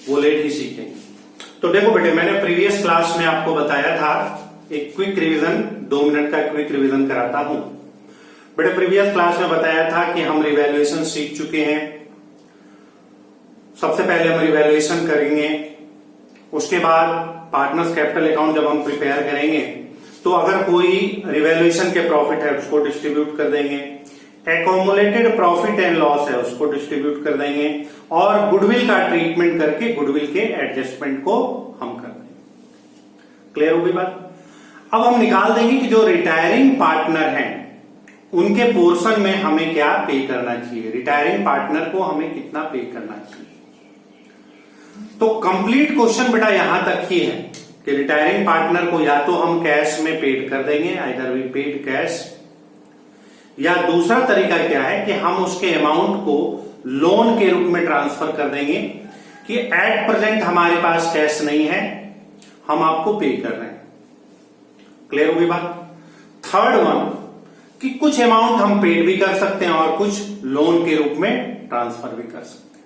वो लेट ही सीखेंगे। तो देखो बेटे, मैंने प्रीवियस क्लास में आपको बताया था, एक क्विक रिवीजन, 2 मिनट का क्विक रिवीजन कराता हूं। बेटे प्रीवियस क्लास में बताया था कि हम रिवैल्यूएशन सीख चुके हैं। सबसे पहले हम रिवैल्यूएशन करेंगे, उसके बाद पार्टनर्स कैपिटल अकाउंट जब हम प्रिपेयर करेंगे तो अगर कोई रिवैल्यूएशन के प्रॉफिट है उसको डिस्ट्रीब्यूट कर देंगे, एक्यूमुलेटेड प्रॉफिट एंड लॉस है उसको डिस्ट्रीब्यूट कर देंगे, और गुडविल का ट्रीटमेंट करके गुडविल के एडजस्टमेंट को हम कर देंगे। क्लियर होगी बात? अब हम निकाल देंगे कि जो रिटायरिंग पार्टनर हैं उनके पोर्शन में हमें क्या पे करना चाहिए, रिटायरिंग पार्टनर को हमें कितना पे करना चाहिए। तो कंप्लीट क्वेश्चन बेटा यहां तक ही है कि रिटायरिंग पार्टनर को या तो हम कैश में पेड कर देंगे, आइदर वी पेड कैश, या दूसरा तरीका क्या है कि हम उसके अमाउंट को लोन के रूप में ट्रांसफर कर देंगे कि एट प्रेजेंट हमारे पास कैश नहीं है, हम आपको पे कर रहे हैं। क्लियर होगी बात? थर्ड वन कि कुछ अमाउंट हम पेड भी कर सकते हैं और कुछ लोन के रूप में ट्रांसफर भी कर सकते हैं।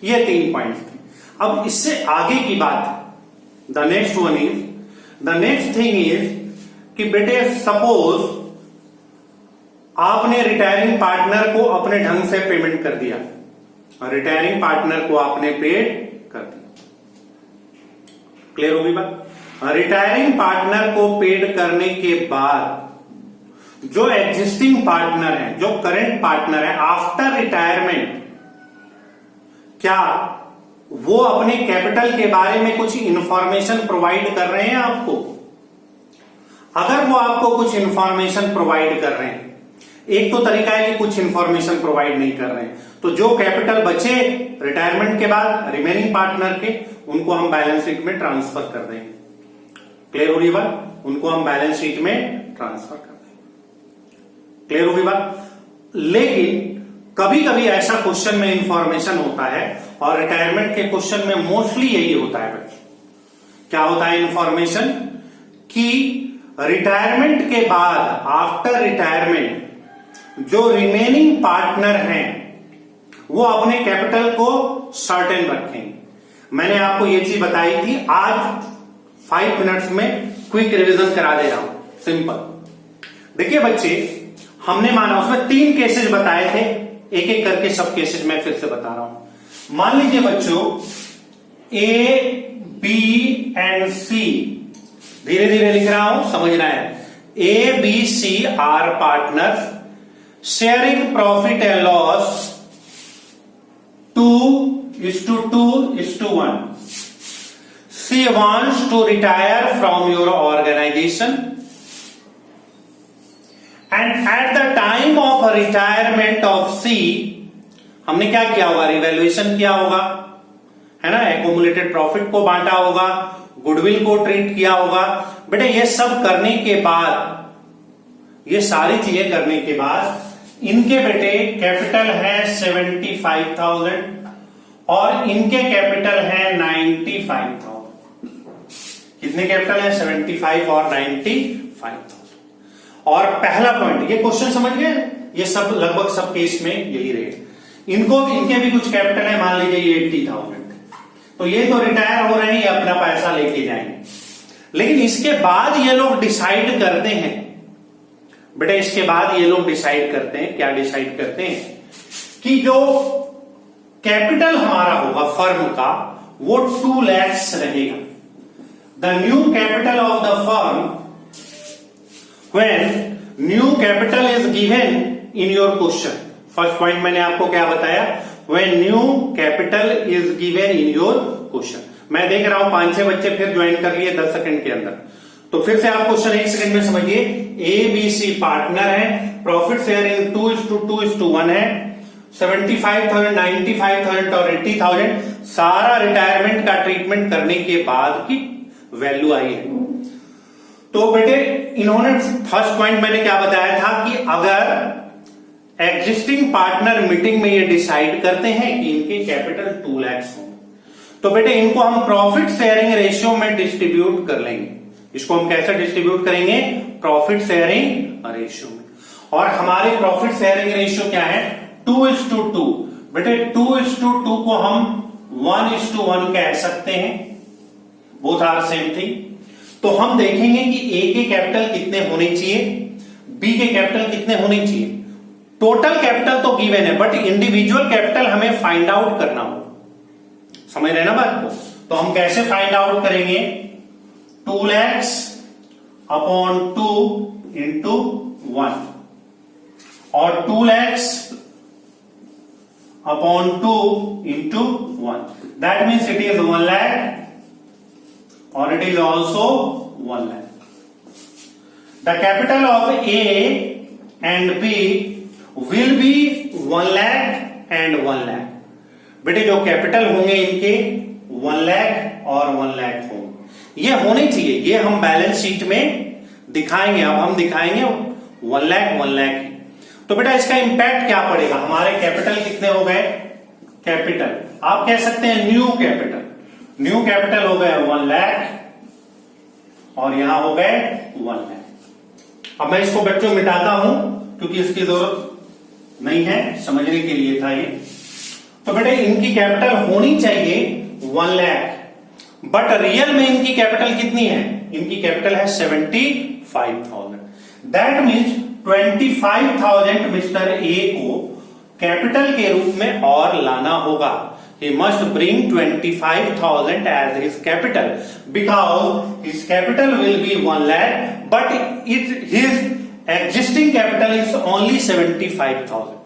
ये 3 पॉइंट्स थे। अब इससे आगे की बात, द नेक्स्ट थिंग इज कि बेटे सपोज आपने रिटायरिंग पार्टनर को अपने ढंग से पेमेंट कर दिया, रिटायरिंग पार्टनर को आपने पेड कर दिया। क्लियर होगी बात? रिटायरिंग पार्टनर को पेड करने के बाद जो एग्जिस्टिंग पार्टनर है, जो करंट पार्टनर है, आफ्टर रिटायरमेंट क्या वो अपने कैपिटल के बारे में कुछ इंफॉर्मेशन प्रोवाइड कर रहे हैं आपको? अगर वो आपको कुछ इंफॉर्मेशन प्रोवाइड कर रहे हैं, एक तो तरीका है कि कुछ इंफॉर्मेशन प्रोवाइड नहीं कर रहे हैं, तो जो कैपिटल बचे रिटायरमेंट के बाद रिमेनिंग पार्टनर के, उनको हम बैलेंस शीट में ट्रांसफर कर देंगे। क्लियर हो रही बात? उनको हम बैलेंस शीट में ट्रांसफर कर देंगे। क्लियर होगी बात? लेकिन कभी कभी ऐसा क्वेश्चन में इंफॉर्मेशन होता है, और रिटायरमेंट के क्वेश्चन में मोस्टली यही होता है बच्चों। क्या होता है इंफॉर्मेशन? कि रिटायरमेंट के बाद, आफ्टर रिटायरमेंट, जो रिमेनिंग पार्टनर हैं वो अपने कैपिटल को सर्टेन रखेंगे। मैंने आपको ये चीज बताई थी, आज 5 मिनट्स में क्विक रिवीजन करा दे रहा हूं, सिंपल। देखिए बच्चे, हमने माना उसमें 3 केसेस बताए थे, एक एक करके सब केसेस मैं फिर से बता रहा हूं। मान लीजिए बच्चों, ए, बी एंड सी, धीरे धीरे लिख रहा हूं, समझना है। A, B, C are partners sharing profit and loss 2:2:1. C wants to retire from your organization, and at the time of retirement of C, हमने क्या किया होगा? रिवैल्यूएशन किया होगा, है ना, एक्यूमुलेटेड प्रॉफिट को बांटा होगा, गुडविल को ट्रीट किया होगा। बेटे ये सब करने के बाद, ये सारी चीजें करने के बाद इनके बेटे कैपिटल है 75,000 और इनके कैपिटल है 95,000। कितने कैपिटल है? 75 और 95,000। और पहला पॉइंट, ये क्वेश्चन समझ गए? ये सब लगभग सब केस में यही रहे। इनके भी कुछ कैपिटल है, मान लीजिए ये 80,000, तो ये तो रिटायर हो रहे हैं, अपना पैसा लेके जाएंगे। लेकिन इसके बाद ये लोग डिसाइड करते हैं, बेटा इसके बाद ये लोग डिसाइड करते हैं, क्या डिसाइड करते हैं? कि जो कैपिटल हमारा होगा फर्म का, वो 2 lakhs रहेगा। The new capital of the firm, when new capital is given in your question, first point मैंने आपको क्या बताया? When new capital is given in your question. मैं देख रहा हूं 5-6 बच्चे फिर ज्वाइन कर लिए 10 सेकंड के अंदर, तो फिर से आप क्वेश्चन 1 सेकंड में समझिए। ए, बी, सी पार्टनर है, प्रॉफिट शेयरिंग 2:2:1 है, 75,000, 95,000 और 80,000 सारा रिटायरमेंट का ट्रीटमेंट करने के बाद की वैल्यू आई है। तो बेटे इन्होंने फर्स्ट पॉइंट मैंने क्या बताया था कि अगर एग्जिस्टिंग पार्टनर मीटिंग में ये डिसाइड करते हैं कि इनके कैपिटल 2 lakhs हो, तो बेटे इनको हम प्रॉफिट शेयरिंग रेशियो में डिस्ट्रीब्यूट कर लेंगे। इसको हम कैसे डिस्ट्रीब्यूट करेंगे? प्रॉफिट शेयरिंग रेशियो में। और हमारे प्रॉफिट शेयरिंग रेशियो क्या है? 2:2। बेटे 2:2 को हम 1:1 कह सकते हैं, बोथ आर सेम थिंग। तो हम देखेंगे कि ए के कैपिटल कितने होने चाहिए, बी के कैपिटल कितने होने चाहिए। टोटल कैपिटल तो गिवन है, बट इंडिविजुअल कैपिटल हमें फाइंड आउट करना हो। समझ रहे ना बात को? तो हम कैसे फाइंड आउट करेंगे? 2 lakhs अपॉन 2 इंटू 1 और 2 lakhs upon 2 into 1, that means it is 1 lakh और it is also 1 lakh. The capital of A and B will be 1 lakh and 1 lakh. बेटे जो कैपिटल होंगे इनके 1 lakh और 1 lakh होंगे, ये होने चाहिए। ये हम बैलेंस शीट में दिखाएंगे। अब हम दिखाएंगे 1 lakh 1 lakh। तो बेटा इसका इंपैक्ट क्या पड़ेगा? हमारे कैपिटल कितने हो गए? कैपिटल आप कह सकते हैं न्यू कैपिटल। न्यू कैपिटल हो गए 1 lakh और यहां हो गए 1 lakh। अब मैं इसको बच्चों मिटाता हूं क्योंकि इसकी जरूरत नहीं है, समझने के लिए था ये। तो बेटे इनकी कैपिटल होनी चाहिए 1 lakh, बट रियल में इनकी कैपिटल कितनी है? इनकी कैपिटल है 75,000। दैट मीन्स 25,000 मिस्टर ए को कैपिटल के रूप में और लाना होगा। He must bring 25,000 as his capital because his capital will be 1 lakh, but his existing capital is only 75,000.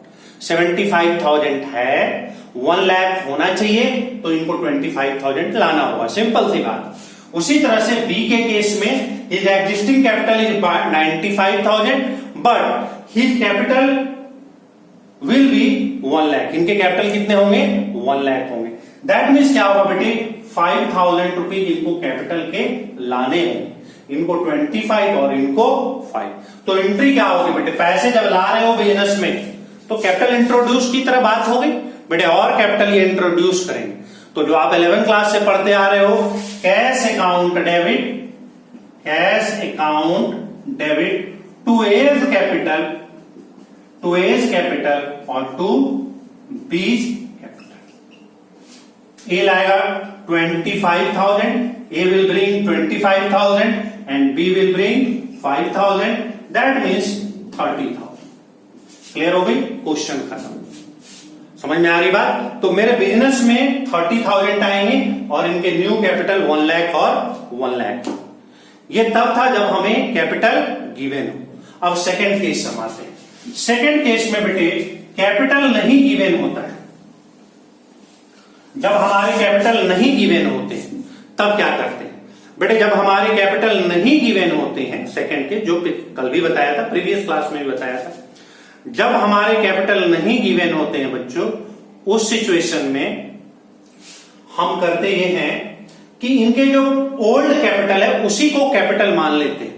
75,000 है, 1 lakh होना चाहिए, तो इनको 25,000 लाना होगा। सिंपल सी बात। उसी तरह से बी के केस में his existing capital is 95,000, but his capital will be 1 lakh. इनके कैपिटल कितने होंगे? 1 lakh होंगे। दैट मीन्स क्या होगा बेटे? 5,000 रुपीज इनको कैपिटल के लाने होंगे। इनको 25 और इनको 5। तो एंट्री क्या होगी बेटे? पैसे जब ला रहे हो बिजनेस में तो कैपिटल इंट्रोड्यूस की तरह बात हो गई बेटे, और कैपिटल ये इंट्रोड्यूस करेंगे। तो जो आप 11th क्लास से पढ़ते आ रहे हो, cash account debit, cash account debit to A's capital, to A's capital और टू बीज कैपिटल। ए लाएगा 25,000, A will bring 25,000 and B will bring 5,000, that means 30,000। Clear हो गई? क्वेश्चन खत्म। समझ में आ रही बात? तो मेरे बिजनेस में 30,000 आएंगे और इनके न्यू कैपिटल 1 lakh और 1 lakh। ये तब था जब हमें कैपिटल गिवन हो। अब सेकेंड केस समाते हैं। सेकेंड केस में बेटे कैपिटल नहीं गिवन होता है। जब हमारे कैपिटल नहीं गिवन होते हैं तब क्या करते हैं बेटे? जब हमारे कैपिटल नहीं गिवन होते हैं, सेकेंड के जो कल भी बताया था, प्रीवियस क्लास में भी बताया था, जब हमारे कैपिटल नहीं गिवन होते हैं बच्चों, उस सिचुएशन में हम करते ये हैं कि इनके जो ओल्ड कैपिटल है उसी को कैपिटल मान लेते हैं,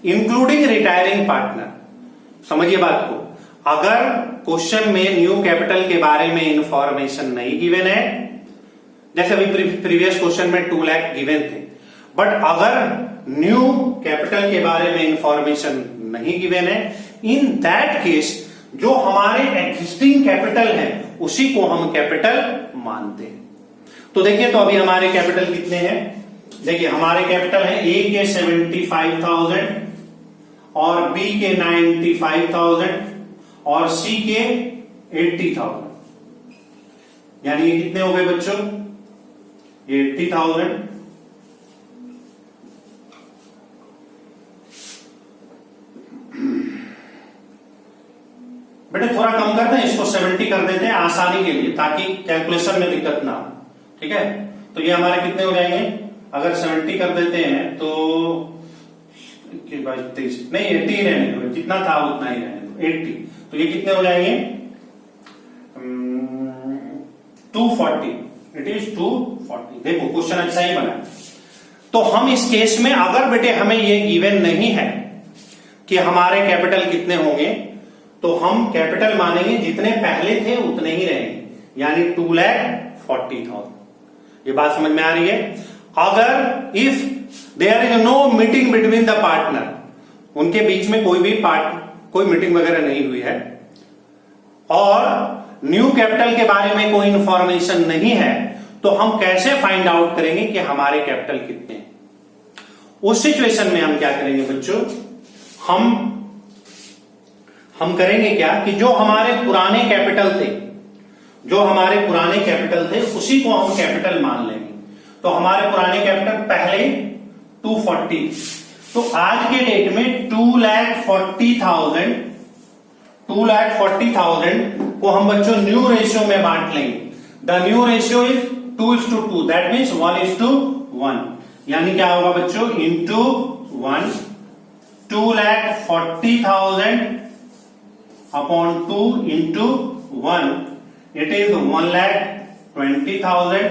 इंक्लूडिंग रिटायरिंग पार्टनर। समझिए बात को। अगर क्वेश्चन में न्यू कैपिटल के बारे में इंफॉर्मेशन नहीं गिवन है, जैसे अभी प्रीवियस क्वेश्चन में 2 lakh गिवन थे, बट अगर न्यू कैपिटल के बारे में इंफॉर्मेशन नहीं गिवन है, इन दैट केस जो हमारे एग्जिस्टिंग कैपिटल है उसी को हम कैपिटल मानते हैं। तो देखिए, तो अभी हमारे कैपिटल कितने हैं? देखिए हमारे कैपिटल है ए के 75,000 और बी के 95,000 और सी के 80,000। यानी ये कितने हो गए बच्चों? 80,000 बेटे थोड़ा कम करते हैं, इसको 70 कर देते हैं आसानी के लिए, ताकि कैलकुलेशन में दिक्कत ना हो। ठीक है, तो ये हमारे कितने हो जाएंगे? अगर 70 कर देते हैं तो 23 नहीं 80 रहने दो, जितना था उतना ही रहने दो, 80। तो ये कितने हो जाएंगे? 240। It is 240। देखो क्वेश्चन अच्छा ही बना। तो हम इस केस में अगर बेटे हमें ये गिवन नहीं है कि हमारे कैपिटल कितने होंगे, तो हम कैपिटल मानेंगे जितने पहले थे उतने ही रहेंगे, यानी 2,40,000। ये बात समझ में आ रही है? अगर if there is no meeting between the partner, उनके बीच में कोई मीटिंग वगैरह नहीं हुई है और न्यू कैपिटल के बारे में कोई इंफॉर्मेशन नहीं है, तो हम कैसे फाइंड आउट करेंगे कि हमारे कैपिटल कितने हैं? उस सिचुएशन में हम क्या करेंगे बच्चों, हम करेंगे क्या कि जो हमारे पुराने कैपिटल थे उसी को हम कैपिटल मान लेंगे। तो हमारे पुराने कैपिटल पहले 240, तो आज के डेट में 2,40,000 को हम बच्चों न्यू रेशियो में बांट लेंगे। The new ratio is 2:2, that means 1:1, यानी क्या होगा बच्चों, into 1, 2,40,000 upon 2 into 1, it is 1,20,000,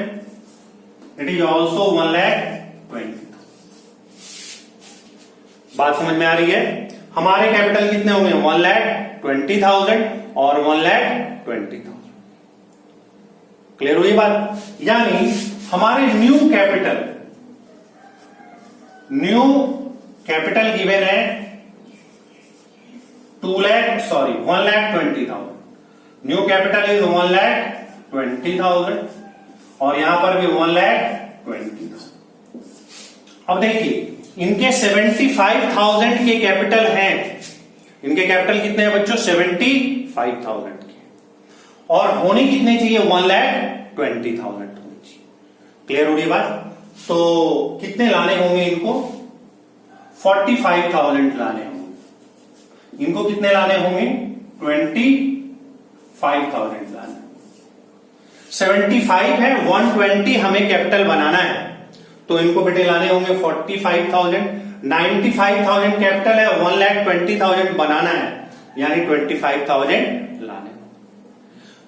it is also 1,20,000। बात समझ में आ रही है? हमारे कैपिटल कितने होंगे, 1,20,000 और 1,20,000। क्लियर हुई बात? यानी हमारे न्यू कैपिटल गिवन है 1,20,000। न्यू कैपिटल इज 1,20,000 और यहां पर भी 1,20,000। अब देखिए इनके 75,000 के कैपिटल हैं। इनके कैपिटल कितने हैं बच्चों, 75,000 के, और होने कितने चाहिए, 1,20,000 होनी चाहिए। क्लियर हो रही बात? तो कितने लाने होंगे इनको, 45,000 लाने होंगे। इनको कितने लाने होंगे, 25,000 लाने। 75 है, 120 हमें कैपिटल बनाना है, तो इनको बेटे लाने होंगे 45,000। 95,000 कैपिटल है, 1,20,000 बनाना है, यानी 25,000 लाने।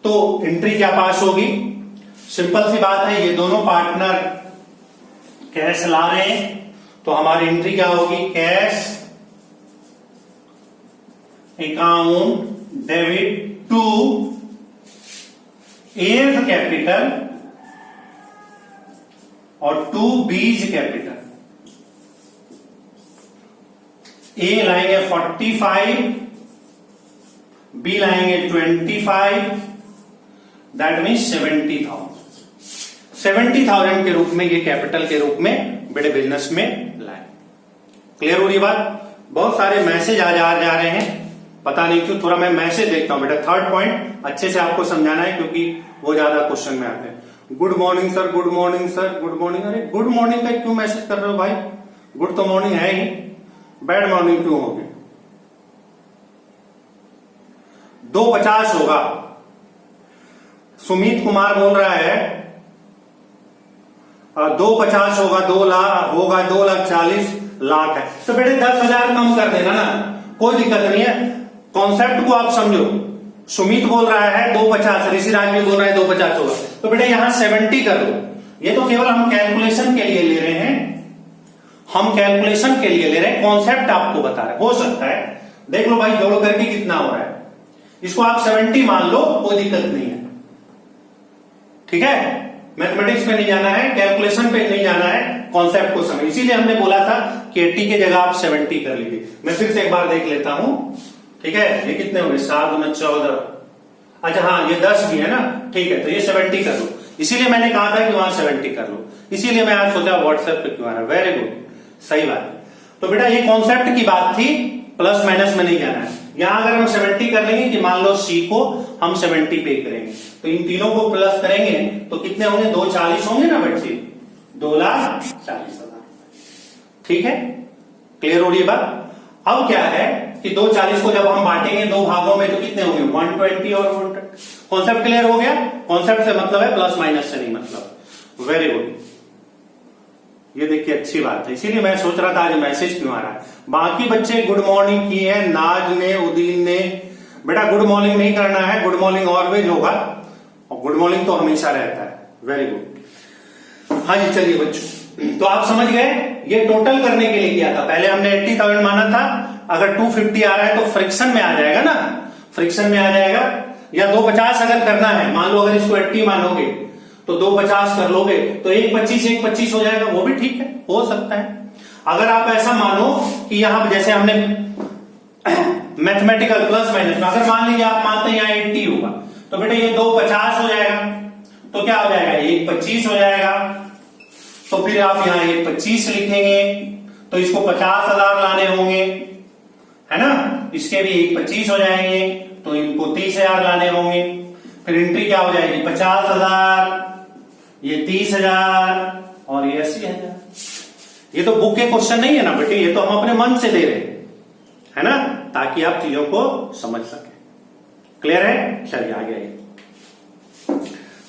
तो एंट्री क्या पास होगी, सिंपल सी बात है, ये दोनों पार्टनर कैश ला रहे हैं, तो हमारी एंट्री क्या होगी, cash account debit to A's capital और टू बीज कैपिटल। ए लाएंगे 45, बी लाएंगे 25, दैट मीन्स 70,000 के रूप में, ये कैपिटल के रूप में बड़े बिजनेस में लाए। क्लियर हो रही बात? बहुत सारे मैसेज आज आ जा रहे हैं, पता नहीं क्यों, थोड़ा मैं मैसेज देखता हूं बेटा। थर्ड पॉइंट अच्छे से आपको समझाना है क्योंकि वो ज्यादा क्वेश्चन में आते हैं। Good morning sir, good morning sir, good morning. अरे गुड मॉर्निंग का क्यों मैसेज कर रहे हो भाई, गुड तो मॉर्निंग है ही, बैड मॉर्निंग क्यों होगी? 250 होगा, सुमित कुमार बोल रहा है 250 होगा, 2 लाख होगा, 2,40,00,000 है, तो बेटे 10,000 कम कर देना ना, कोई दिक्कत नहीं है। कॉन्सेप्ट को आप समझो, सुमित बोल रहा है 250, ऋषिराज भी बोल रहा है 250 होगा, तो बेटे यहां 70 कर दो। ये तो केवल हम कैलकुलेशन के लिए ले रहे हैं, कॉन्सेप्ट आपको बता रहे हैं। हो सकता है देख लो भाई, जोड़ करके कितना हो रहा है, इसको आप 70 मान लो, कोई दिक्कत नहीं है, ठीक है। मैथमेटिक्स पे नहीं जाना है, कैलकुलेशन पे नहीं जाना है, कॉन्सेप्ट को समझ। इसीलिए हमने बोला था कि 80 की जगह आप 70 कर लीजिए। मैं फिर से एक बार देख लेता हूं, ठीक है। ये कितने हो गए, 7 × 14, अच्छा हाँ ये 10 भी है ना, ठीक है, तो ये 70 कर लो। इसीलिए मैंने कहा था कि वहां 70 कर लो, इसीलिए मैं आज सोचा व्हाट्सएप पे क्यों आ रहा है। वेरी गुड, सही बात है। तो बेटा ये कॉन्सेप्ट की बात थी, प्लस माइनस में नहीं जाना है। यहां अगर हम 70 कर लेंगे कि मान लो सी को हम 70 पे करेंगे, तो इन तीनों को प्लस करेंगे तो कितने होंगे, 240 होंगे ना बच्चे, 2,40,000, ठीक है। क्लियर हो रही है बात? अब क्या है कि 240 को जब हम बांटेंगे दो भागों में तो कितने होंगे, 120 और 120। कॉन्सेप्ट क्लियर हो गया? कॉन्सेप्ट से मतलब है, प्लस माइनस से नहीं मतलब। वेरी गुड, ये देखिए अच्छी बात है, इसीलिए मैं सोच रहा था आज मैसेज क्यों आ रहा है। बाकी बच्चे गुड मॉर्निंग की है, नाज ने, उदीन ने। बेटा गुड मॉर्निंग नहीं करना है, गुड मॉर्निंग ऑलवेज होगा, और गुड मॉर्निंग तो हमेशा रहता है। वेरी गुड, हाँ जी चलिए बच्चों, तो आप समझ गए, ये टोटल करने के लिए किया था। पहले हमने 80,000 माना था, अगर 250 आ रहा है तो फ्रिक्शन में आ जाएगा ना, फ्रिक्शन में आ जाएगा। या 250 अगर करना है, मान लो अगर इसको 80 मानोगे तो 250 कर लोगे तो 125 हो जाएगा, वो भी ठीक है, हो सकता है। अगर आप ऐसा मानो कि यहां जैसे हमने मैथमेटिकल प्लस माइनस में, अगर मान लीजिए आप मानते हैं यहां 80 होगा, तो बेटे ये 250 हो जाएगा, तो क्या हो जाएगा, 1,25 हो जाएगा। तो फिर आप यहां 1,25 लिखेंगे, तो इसको 50,000 लाने होंगे, है ना। इसके भी 1,25 हो जाएंगे, तो इनको 30,000 लाने होंगे। फिर एंट्री क्या हो जाएगी, 50,000, ये 30,000 और ये 80,000। ये तो बुक के क्वेश्चन नहीं है ना बेटे, ये तो हम अपने मन से दे रहे हैं, है ना, ताकि आप चीजों को समझ सके। क्लियर है? चलिए आगे आइए।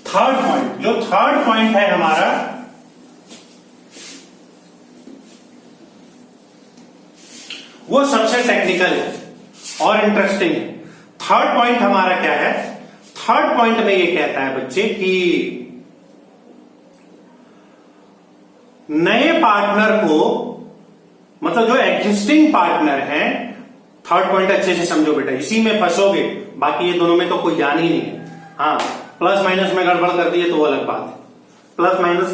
थर्ड पॉइंट, जो थर्ड पॉइंट है हमारा, वो सबसे टेक्निकल है और इंटरेस्टिंग है। थर्ड पॉइंट हमारा क्या है, थर्ड पॉइंट में ये कहता है बच्चे कि नए पार्टनर को, मतलब जो एग्जिस्टिंग पार्टनर है, थर्ड पॉइंट अच्छे से समझो बेटा, इसी में फंसोगे, बाकी ये दोनों में तो कोई जान ही नहीं है। हाँ, प्लस माइनस में गड़बड़ कर दिए तो वो अलग बात है, प्लस माइनस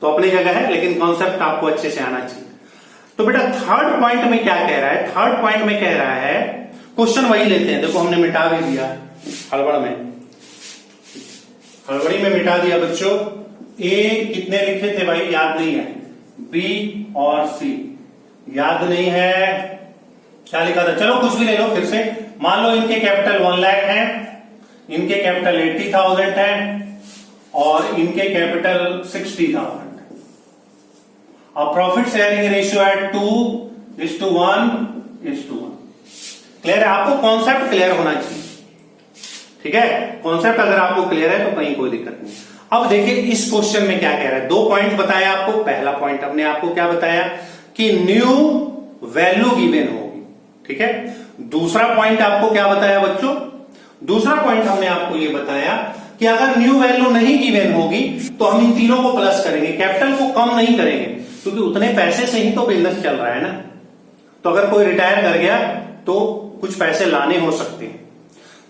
तो अपनी जगह है, लेकिन कॉन्सेप्ट आपको अच्छे से आना चाहिए। तो बेटा थर्ड पॉइंट में क्या कह रहा है, थर्ड पॉइंट में कह रहा है, क्वेश्चन वही लेते हैं, देखो हमने मिटा भी दिया हड़बड़ में, हड़बड़ी में मिटा दिया बच्चों। ए कितने लिखे थे भाई, याद नहीं है, बी और सी याद नहीं है, क्या लिखा था, चलो कुछ भी ले लो फिर से। मान लो इनके कैपिटल 1 लाख है, इनके कैपिटल 80,000 है और इनके कैपिटल 60,000 है। अब प्रॉफिट शेयरिंग रेशियो है 2:1:1। क्लियर है? आपको कॉन्सेप्ट क्लियर होना चाहिए, ठीक है। कॉन्सेप्ट अगर आपको क्लियर है तो कहीं कोई दिक्कत नहीं। अब देखिए इस क्वेश्चन में क्या कह रहा है, 2 पॉइंट बताया आपको। पहला पॉइंट हमने आपको क्या बताया कि न्यू वैल्यू गिवन होगी, ठीक है। दूसरा पॉइंट आपको क्या बताया बच्चों, दूसरा पॉइंट हमने आपको ये बताया कि अगर न्यू वैल्यू नहीं गिवन होगी तो हम इन तीनों को प्लस करेंगे, कैपिटल को कम नहीं करेंगे, क्योंकि उतने पैसे से ही तो बिजनेस चल रहा है ना। तो अगर कोई रिटायर कर गया तो कुछ पैसे लाने हो सकते हैं।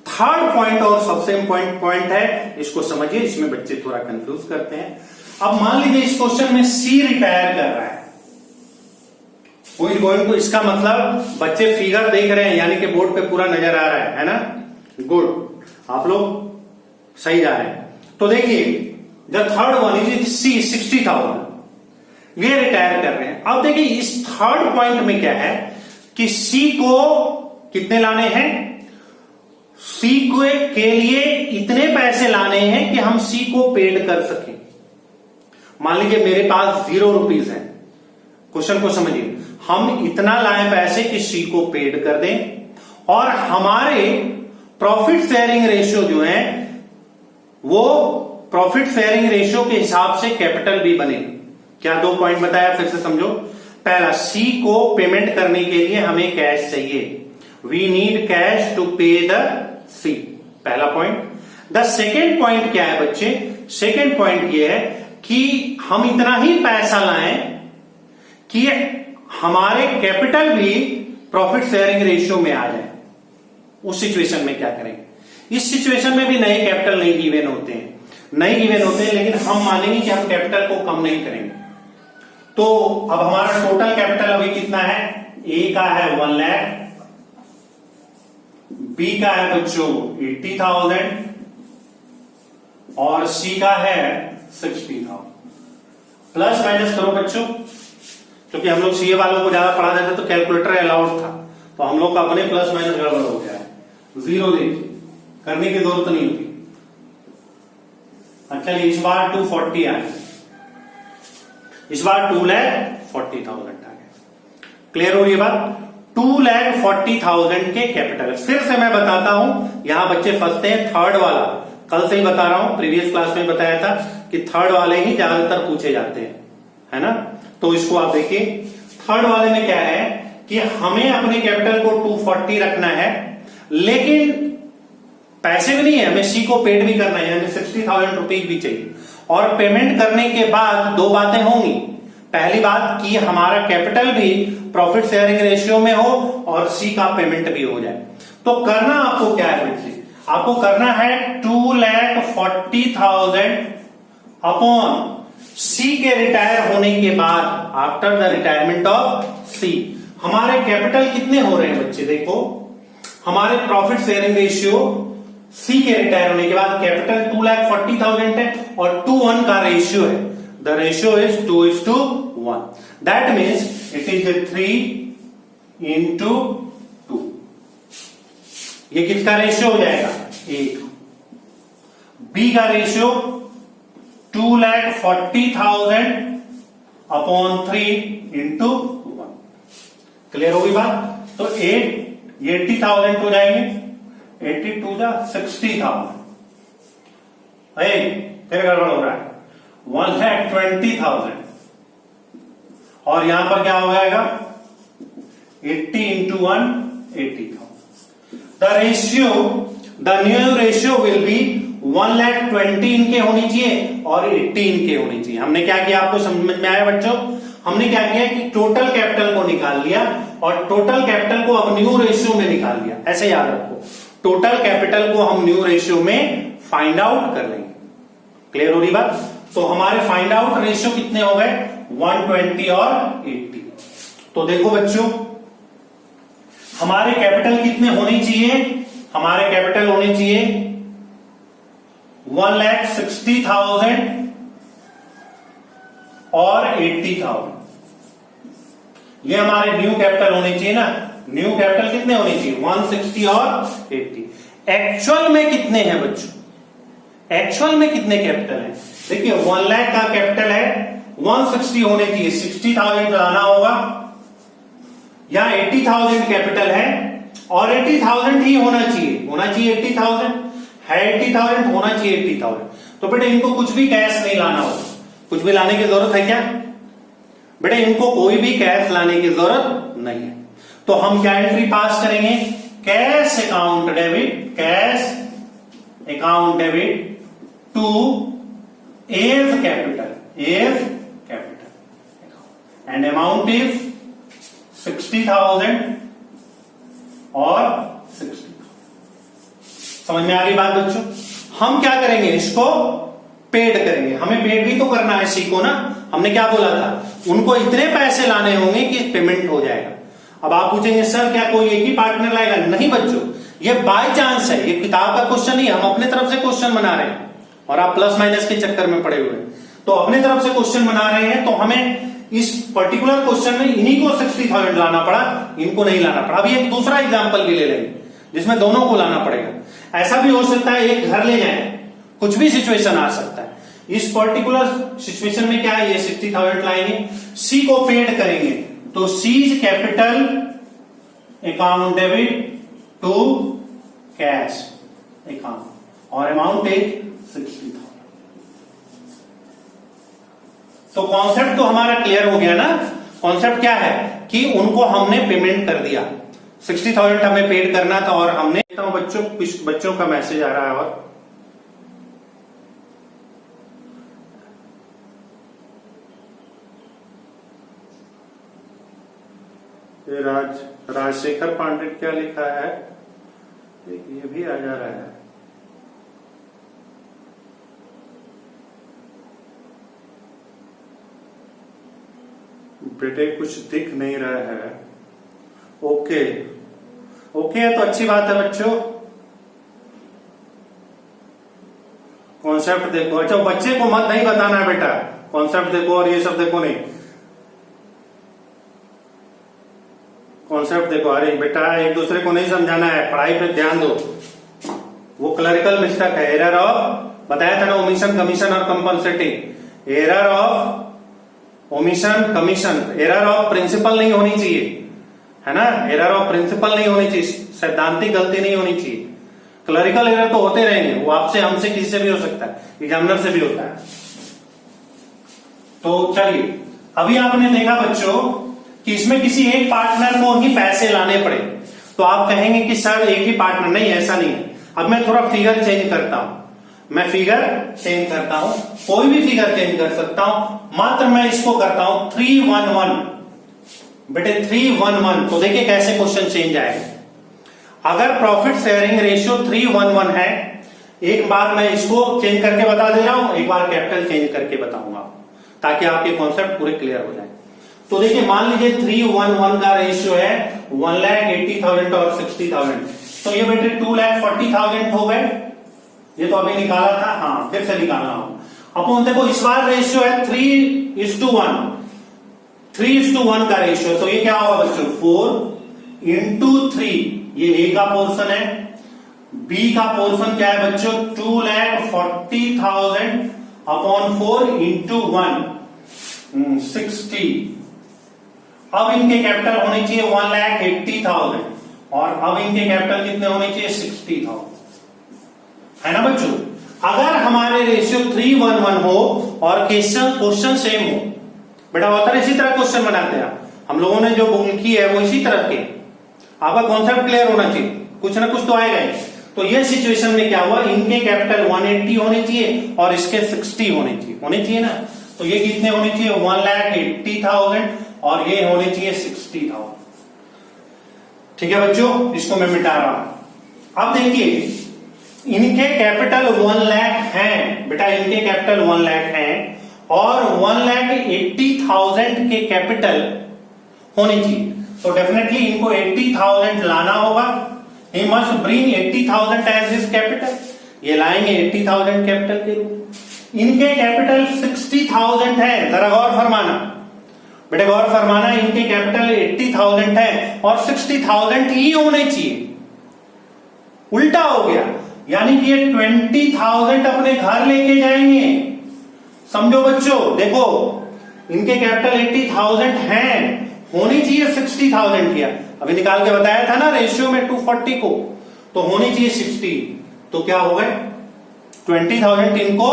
थर्ड पॉइंट और सबसे इंपॉर्टेंट पॉइंट है, इसको समझिए, इसमें बच्चे थोड़ा कंफ्यूज करते हैं। अब मान लीजिए इस क्वेश्चन में सी रिटायर कर रहा है, गोइंग टू, इसका मतलब बच्चे फिगर देख रहे हैं, यानी कि बोर्ड पे पूरा नजर आ रहा है ना। गुड, आप लोग सही जा रहे हैं। तो देखिए the third one is C 60,000, ये रिटायर कर रहे हैं। अब देखिए इस थर्ड पॉइंट में क्या है कि सी को कितने लाने हैं, सी के लिए इतने पैसे लाने हैं कि हम सी को पेड कर सकें। मान लीजिए मेरे पास 0 रुपीज है, क्वेश्चन को समझिए, हम इतना लाए पैसे कि सी को पेड कर दें और हमारे प्रॉफिट शेयरिंग रेशियो जो है वो प्रॉफिट शेयरिंग रेशियो के हिसाब से कैपिटल भी बने। क्या 2 पॉइंट बताया, फिर से समझो। पहला, सी को पेमेंट करने के लिए हमें कैश चाहिए, वी नीड कैश टू पे द सी, पहला पॉइंट। द सेकेंड पॉइंट क्या है बच्चे, सेकेंड पॉइंट ये है कि हम इतना ही पैसा लाएं कि हमारे कैपिटल भी प्रॉफिट शेयरिंग रेशियो में आ जाए। उस सिचुएशन में क्या करेंगे, इस सिचुएशन में भी नए कैपिटल नहीं गिवन होते हैं, नहीं गिवन होते हैं, लेकिन हम मानेंगे कि हम कैपिटल को कम नहीं करेंगे। तो अब हमारा टोटल कैपिटल अभी कितना है, ए का है 1 लाख, बी का है बच्चों 80,000 और सी का है 60,000। प्लस माइनस करो बच्चों, क्योंकि हम लोग सीए वालों को ज्यादा पढ़ा देते तो कैलकुलेटर अलाउड था, तो हम लोग का अपने प्लस माइनस गड़बड़ हो गया है। 0 देखिए, करने की जरूरत नहीं होती। अच्छा, इस बार 240 आ गया, इस बार 2,40,000 आ गया। क्लियर हो रही है बात, 2,40,000 के कैपिटल। फिर से मैं बताता हूं, यहां बच्चे फंसते हैं, थर्ड वाला कल से ही बता रहा हूं, प्रीवियस क्लास में बताया था कि थर्ड वाले ही ज्यादातर पूछे जाते हैं, है ना। तो इसको आप देखिए, थर्ड वाले में क्या है कि हमें अपने कैपिटल को 240 रखना है, लेकिन पैसे भी नहीं है, हमें सी को पेड भी करना है, हमें 60,000 रुपीज भी चाहिए। और पेमेंट करने के बाद 2 बातें होंगी, पहली बात कि हमारा कैपिटल भी प्रॉफिट शेयरिंग रेशियो में हो और सी का पेमेंट भी हो जाए। तो करना आपको क्या है बच्चे, आपको करना है 2,40,000 अपॉन सी के रिटायर होने के बाद, आफ्टर द रिटायरमेंट ऑफ सी। हमारे कैपिटल कितने हो रहे हैं बच्चे, देखो हमारे प्रॉफिट शेयरिंग रेशियो सी के रिटायर होने के बाद कैपिटल 2,40,000 है और 2:1 का रेशियो है। The ratio is 2:1। That means it is 3:2। ये किसका रेशियो हो जाएगा? 1। बी का रेशियो 2,40,000 अपॉन 3:1। क्लियर होगी बात? तो 80,000 हो जाएंगे, 82 जा 60,000। फिर गड़बड़ हो रहा है, 1,20,000 और यहां पर क्या हो जाएगा? 80 into 1 80,000। The ratio, the new ratio will be 1,20,000 इनके होनी चाहिए और 80 इनके होनी चाहिए। हमने क्या किया, आपको समझ में आया बच्चों? हमने क्या किया कि टोटल कैपिटल को निकाल लिया और टोटल कैपिटल को अब न्यू रेशियो में निकाल लिया। ऐसे याद रखो, टोटल कैपिटल को हम न्यू रेशियो में फाइंड आउट कर लेंगे। क्लियर हो रही बात? तो हमारे फाइंड आउट रेशियो कितने हो गए? 120 और 80। तो देखो बच्चों, हमारे कैपिटल कितने होने चाहिए? हमारे कैपिटल होने चाहिए 1,60,000 और 80,000। ये हमारे न्यू कैपिटल होने चाहिए ना। न्यू कैपिटल कितने होने चाहिए? 160 और 80। एक्चुअल में कितने हैं बच्चों? एक्चुअल में कितने कैपिटल हैं? देखिए 1 लाख का कैपिटल है, 160 होने चाहिए, 60,000 लाना होगा। यहां 80,000 कैपिटल है और 80,000 ही होना चाहिए। होना चाहिए 80,000 है, 80,000 होना चाहिए 80,000। तो बेटे इनको कुछ भी कैश नहीं लाना होगा। कुछ भी लाने की जरूरत है क्या? बेटे इनको कोई भी कैश लाने की जरूरत नहीं है। तो हम क्या एंट्री पास करेंगे? Cash account debit, cash account debit to A's capital, A's capital and amount is 60,000 और 60,000। समझ में आ गई बात बच्चों? हम क्या करेंगे? इसको पेड करेंगे। हमें पेड भी तो करना है सी को ना। हमने क्या बोला था? उनको इतने पैसे लाने होंगे कि पेमेंट हो जाएगा। अब आप पूछेंगे सर क्या कोई एक ही पार्टनर लाएगा? नहीं बच्चों, ये बाय चांस है, ये किताब का क्वेश्चन नहीं, हम अपने तरफ से क्वेश्चन बना रहे हैं और आप प्लस माइनस के चक्कर में पड़े हुए हैं। तो अपने तरफ से क्वेश्चन बना रहे हैं, तो हमें इस पर्टिकुलर क्वेश्चन में इन्हीं को 60,000 लाना पड़ा, इनको नहीं लाना पड़ा। अभी एक दूसरा एग्जाम्पल भी ले लेंगे जिसमें दोनों को लाना पड़ेगा। ऐसा भी हो सकता है एक घर ले जाए, कुछ भी सिचुएशन आ सकता है। इस पर्टिकुलर सिचुएशन में क्या है? ये 60,000 लाएंगे, सी को पेड करेंगे, तो C's capital account debit to cash account और अमाउंट इज 60,000। तो कॉन्सेप्ट तो हमारा क्लियर हो गया ना। कॉन्सेप्ट क्या है कि उनको हमने पेमेंट कर दिया, 60,000 हमें पेड करना था और हमने। तो बच्चों, कुछ बच्चों का मैसेज आ रहा है और राजशेखर पांडे क्या लिखा है? ये भी आ जा रहा है। बेटे कुछ दिख नहीं रहा है। ओके ओके, तो अच्छी बात है बच्चों। कॉन्सेप्ट देखो। अच्छा, बच्चे को मत नहीं बताना है बेटा, कॉन्सेप्ट देखो और ये सब देखो नहीं। कॉन्सेप्ट देखो। अरे बेटा एक दूसरे को नहीं समझाना है, पढ़ाई पे ध्यान दो। वो क्लरिकल मिस्टेक है, एरर ऑफ, बताया था ना, ओमिशन कमीशन और compensating. Error of omission commission, error of principle नहीं होनी चाहिए, है ना। एरर ऑफ प्रिंसिपल नहीं होनी चाहिए, सैद्धांतिक गलती नहीं होनी चाहिए। क्लरिकल एरर तो होते रहेंगे, वो आपसे, हमसे, किसी से भी हो सकता है, एग्जामिनर से भी होता है। तो चलिए, अभी आपने देखा बच्चों कि इसमें किसी एक पार्टनर को ही पैसे लाने पड़े, तो आप कहेंगे कि सर एक ही पार्टनर, नहीं ऐसा नहीं है। अब मैं थोड़ा फिगर चेंज करता हूं, मैं फिगर चेंज करता हूं, कोई भी फिगर चेंज कर सकता हूं, मात्र मैं इसको करता हूं 311। बेटे 311, तो देखिए कैसे क्वेश्चन चेंज आएगा। अगर प्रॉफिट शेयरिंग रेशियो 311 है, एक बार मैं इसको चेंज करके बता दे रहा हूं, एक बार कैपिटल चेंज करके बताऊंगा ताकि आपके कॉन्सेप्ट पूरे क्लियर हो जाए। तो देखिए मान लीजिए 311 का रेशियो है 1,80,000 और 60,000, तो ये बेटे 2,40,000 हो गए। ये तो अभी निकाला था, हाँ फिर से निकालना होगा। अपॉन, देखो इस बार रेशियो है 3:1, 3:1 का रेशियो, तो ये क्या होगा बच्चों 4 इंटू 3, ये ए का पोर्शन है। बी का पोर्शन क्या है बच्चों 2,40,000 अपॉन 4 इंटू 1 60। अब इनके कैपिटल होने चाहिए 1,80,000 और अब इनके कैपिटल कितने होने चाहिए 60,000, है ना बच्चों। अगर हमारे रेशियो 3:1 हो और क्वेश्चन सेम हो, बेटा होता है इसी तरह क्वेश्चन बनाते हैं हम लोगों ने जो बुक की है वो इसी तरह के, आपका कॉन्सेप्ट क्लियर होना चाहिए, कुछ ना कुछ तो आएगा ही। तो ये सिचुएशन में क्या हुआ, इनके कैपिटल 180 होने चाहिए और इसके 60 होने चाहिए ना। तो ये कितने होने चाहिए 1,80,000 और ये होने चाहिए 60,000। ठीक है बच्चों, इसको मैं मिटा रहा हूं। अब देखिए इनके कैपिटल 1 लाख हैं बेटा, इनके कैपिटल 1 लाख हैं और 1,80,000 के कैपिटल होने चाहिए, तो डेफिनेटली इनको 80,000 लाना होगा। He must bring 80,000 as his capital, ये लाएंगे 80,000 कैपिटल के रूप। इनके कैपिटल 60,000 है, जरा गौर फरमाना बेटा, गौर फरमाना, इनके कैपिटल 80,000 है और 60,000 ही होने चाहिए, उल्टा हो गया, यानी कि ये 20,000 अपने घर लेके जाएंगे। समझो बच्चों, देखो इनके कैपिटल 80,000 हैं, होनी चाहिए 60,000 किया, अभी निकाल के बताया था ना रेशियो में 240 को, तो होनी चाहिए 60, तो क्या हो गए 20,000 इनको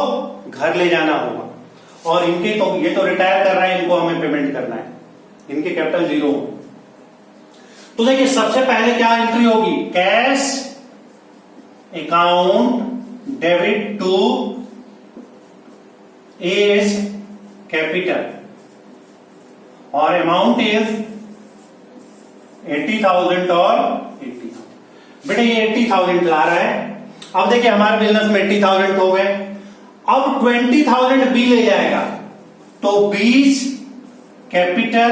घर ले जाना होगा और इनके तो ये तो रिटायर कर रहा है, इनको हमें पेमेंट करना है, इनके कैपिटल 0। तो देखिए सबसे पहले क्या एंट्री होगी, cash account debit to A's capital और अमाउंट इज 80,000 और 80,000। बेटे ये 80,000 ला रहा है। अब देखिए हमारे बिजनेस में 80,000 हो गए, अब 20,000 बी ले जाएगा, तो बीज कैपिटल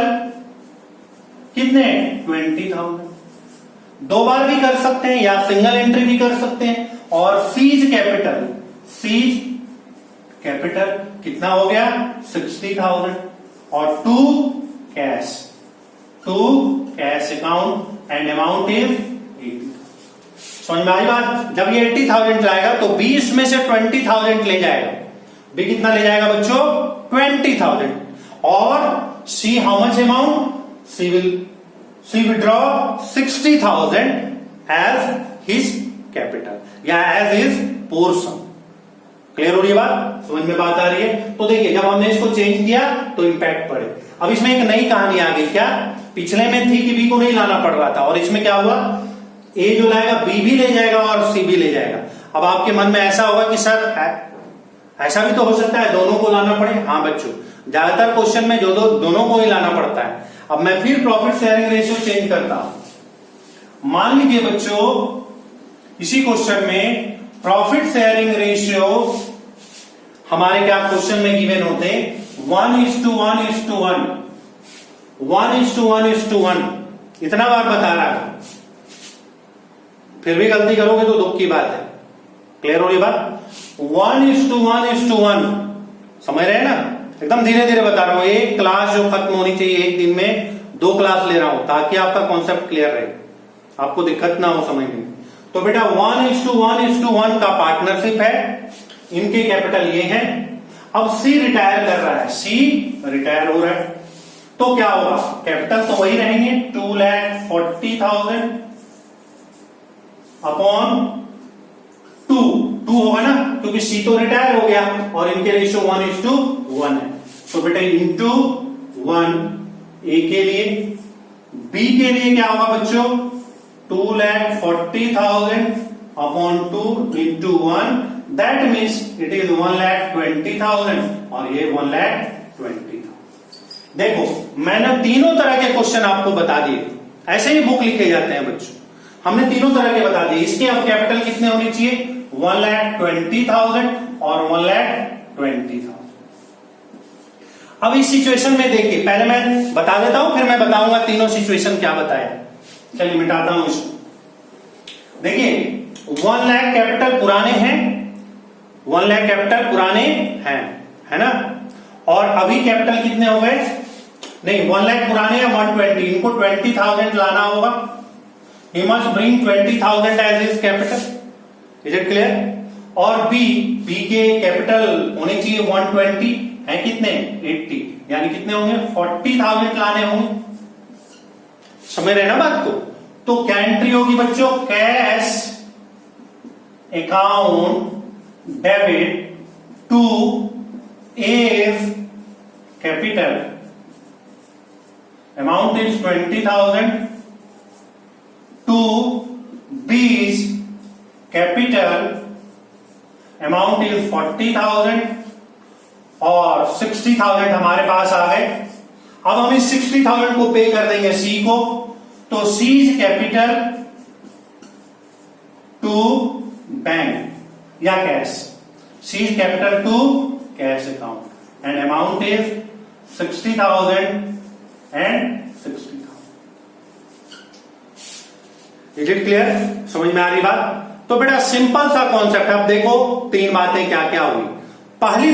कितने 20,000, दो बार भी कर सकते हैं या सिंगल एंट्री भी कर सकते हैं। और सीज कैपिटल कितना हो गया 60,000 और to cash account and amount is 80,000। समझ में आई बात, जब ये 80,000 लाएगा तो 20 में से 20,000 ले जाएगा, बी कितना ले जाएगा बच्चों 20,000 और C how much amount, C withdraw 60,000 as his capital या एज हिज पोर्शन। क्लियर हो रही है बात, समझ में बात आ रही है। तो देखिए जब हमने इसको चेंज किया तो इंपैक्ट पड़े। अब इसमें एक नई कहानी आ गई, क्या पिछले में थी कि बी को नहीं लाना पड़ रहा था और इसमें क्या हुआ, ए जो लाएगा बी भी ले जाएगा और सी भी ले जाएगा। अब आपके मन में ऐसा होगा कि सर ऐसा भी तो हो सकता है दोनों को लाना पड़े। हाँ बच्चों, ज्यादातर क्वेश्चन में जो दोनों को ही लाना पड़ता है। अब मैं फिर प्रॉफिट शेयरिंग रेशियो चेंज करता हूं। मान लीजिए बच्चों इसी क्वेश्चन में प्रॉफिट शेयरिंग रेशियो हमारे क्या क्वेश्चन में गिवन होते 1:1:1, 1:1:1, इतना बार बता रहा है, फिर भी गलती करोगे तो दुख की बात है। क्लियर हो रही बात, 1:1:1, समझ रहे हैं ना, एकदम धीरे धीरे बता रहा हूं। एक क्लास जो खत्म होनी चाहिए एक दिन में 2 क्लास ले रहा हूं ताकि आपका कॉन्सेप्ट क्लियर रहे, आपको दिक्कत ना हो समझने में। तो बेटा 1:1:1 का पार्टनरशिप है, इनके कैपिटल ये हैं। अब सी रिटायर कर रहा है, सी रिटायर हो रहा है, तो क्या होगा कैपिटल तो वही रहेंगे 2,40,000 अपॉन 2 होगा ना, क्योंकि सी तो रिटायर हो गया और इनके रेशियो 1:1 है। तो बेटा इंटू 1 ए के लिए, बी के लिए क्या होगा बच्चों 2,40,000 upon 2 into 1, that means it is 1,20,000 और ये 1,20,000। देखो मैंने तीनों तरह के क्वेश्चन आपको बता दिए, ऐसे ही बुक लिखे जाते हैं बच्चों, हमने तीनों तरह के बता दिए। इसके अब कैपिटल कितने होने चाहिए 1,20,000 और 1,20,000। अब इस सिचुएशन में देखिए, पहले मैं बता देता हूं फिर मैं बताऊंगा तीनों सिचुएशन क्या बताया। चलिए मिटाता हूं इसको। देखिए 1 लाख कैपिटल पुराने हैं, 1 लाख कैपिटल पुराने हैं, है ना। और अभी कैपिटल कितने हो गए, नहीं 1 लाख पुराने हैं 120, इनको 20,000 लाना होगा। He must bring 20,000 as his capital, is it clear. और बी के कैपिटल होने चाहिए 120, है कितने 80, यानी कितने होंगे 40,000 लाने होंगे। समझ रहे ना बात को। तो क्या एंट्री होगी बच्चों, cash account debit to A's capital, amount is 20,000 to B's capital, amount is 40,000 और 60,000 हमारे पास आ गए। अब हम इस 60,000 को पे कर देंगे सी को, तो सीज कैपिटल टू बैंक या cash, C's capital to cash account and amount is 60,000 and 60,000। Is it clear, समझ में आ रही बात। तो बेटा सिंपल सा कॉन्सेप्ट। अब देखो 3 बातें क्या क्या हुई। पहली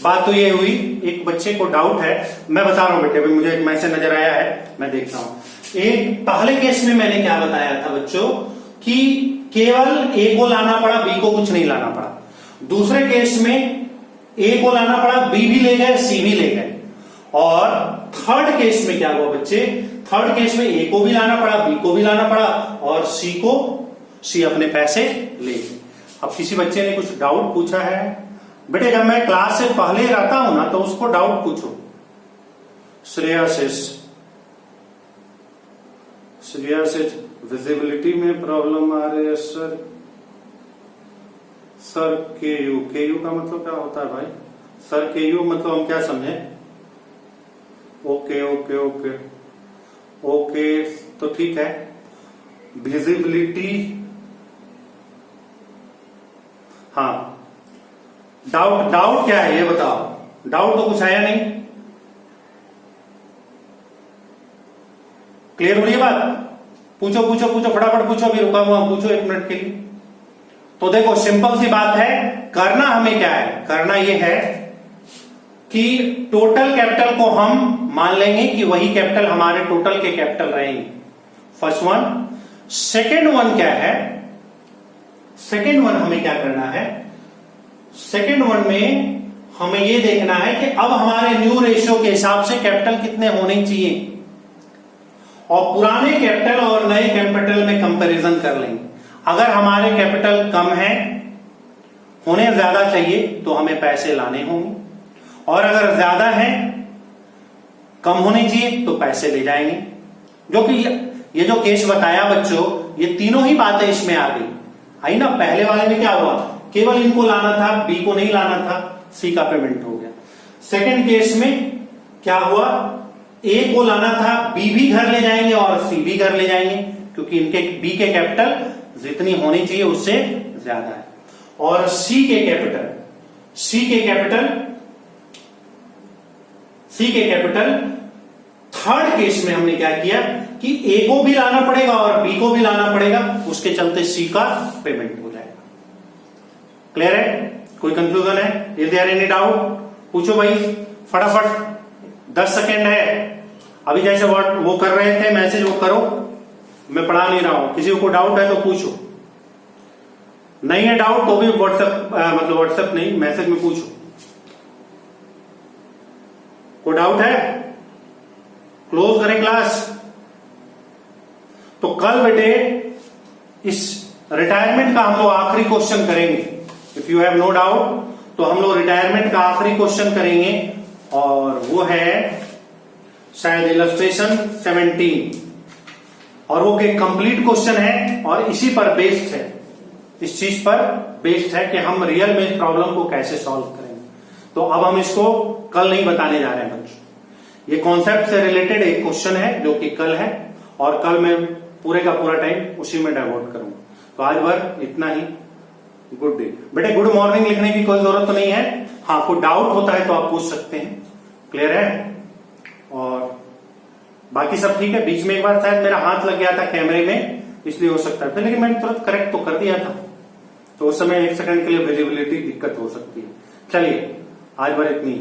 बात तो ये हुई, एक बच्चे को डाउट है, मैं बता रहा हूं बेटे, मुझे एक मैसेज नजर आया है, मैं देखता हूं। एक पहले केस में मैंने क्या बताया था बच्चों कि केवल ए को लाना पड़ा, बी को कुछ नहीं लाना पड़ा। दूसरे केस में ए को लाना पड़ा, बी भी ले गए, सी भी ले गए। और थर्ड केस में क्या हुआ बच्चे, थर्ड केस में ए को भी लाना पड़ा, बी को भी लाना पड़ा और सी अपने पैसे ले गए। अब किसी बच्चे ने कुछ डाउट पूछा है, बेटे जब मैं क्लास से पहले रहता हूं ना तो उसको डाउट पूछो। श्रेयसिस विजिबिलिटी में प्रॉब्लम आ रही है सर। सर केयू का मतलब क्या होता है भाई, सर केयू मतलब हम क्या समझे। ओके तो ठीक है। विजिबिलिटी, हाँ डाउट क्या है ये बताओ, डाउट तो कुछ आया नहीं, क्लियर हो रही है बात। पूछो फटाफट पूछो, अभी रुका हुआ पूछो 1 मिनट के लिए। तो देखो सिंपल सी बात है, करना हमें क्या है, करना ये है कि टोटल कैपिटल को हम मान लेंगे कि वही कैपिटल हमारे टोटल के कैपिटल रहेंगे, फर्स्ट वन। सेकेंड वन क्या है, सेकेंड वन हमें क्या करना है, सेकेंड वन में हमें यह देखना है कि अब हमारे न्यू रेशियो के हिसाब से कैपिटल कितने होने चाहिए, और पुराने कैपिटल और नए कैपिटल में कंपैरिजन कर लेंगे। अगर हमारे कैपिटल कम है, होने ज्यादा चाहिए, तो हमें पैसे लाने होंगे, और अगर ज्यादा है, कम होने चाहिए, तो पैसे ले जाएंगे। जो कि ये जो केस बताया बच्चों, ये तीनों ही बातें इसमें आ गई। आई ना, पहले वाले में क्या हुआ, केवल इनको लाना था, बी को नहीं लाना था, सी का पेमेंट हो गया। सेकंड केस में क्या हुआ, ए को लाना था, बी भी घर ले जाएंगे और सी भी घर ले जाएंगे, क्योंकि इनके बी के कैपिटल जितनी होनी चाहिए उससे ज्यादा है। और सी के कैपिटल थर्ड केस में हमने क्या किया कि ए को भी लाना पड़ेगा और बी को भी लाना पड़ेगा, उसके चलते सी का पेमेंट हो जाएगा। क्लियर है, कोई कंफ्यूजन है, इज देयर एनी डाउट, पूछो भाई फटाफट, 10 सेकेंड है। अभी जैसे वो कर रहे थे मैसेज, वो करो, मैं पढ़ा नहीं रहा हूं, किसी को डाउट है तो पूछो, नहीं है डाउट तो भी व्हाट्सएप नहीं, मैसेज में पूछो। कोई डाउट है, क्लोज करें क्लास। तो कल बेटे इस रिटायरमेंट का हम लोग आखिरी क्वेश्चन करेंगे। If you have no doubt, तो हम लोग रिटायरमेंट का आखिरी क्वेश्चन करेंगे, और वो है शायद इलस्ट्रेशन 17, और वो एक कंप्लीट क्वेश्चन है और इसी पर बेस्ड है, इस चीज पर बेस्ड है कि हम रियल में प्रॉब्लम को कैसे सॉल्व करेंगे। तो अब हम इसको कल नहीं बताने जा रहे हैं बच्चों, ये कॉन्सेप्ट से रिलेटेड एक क्वेश्चन है जो कि कल है, और कल मैं पूरे का पूरा टाइम उसी में डाइवर्ट करूंगा। तो आज भर इतना ही। गुड डे बेटे, गुड मॉर्निंग लिखने की कोई जरूरत तो नहीं है। हाँ, कोई डाउट होता है तो आप पूछ सकते हैं, क्लियर है। और बाकी सब ठीक है। बीच में एक बार शायद मेरा हाथ लग गया था कैमरे में, इसलिए हो सकता है, लेकिन मैंने तुरंत करेक्ट तो कर दिया था। तो उस समय 1 सेकंड के लिए विजिबिलिटी दिक्कत हो सकती है। चलिए आज बार इतनी।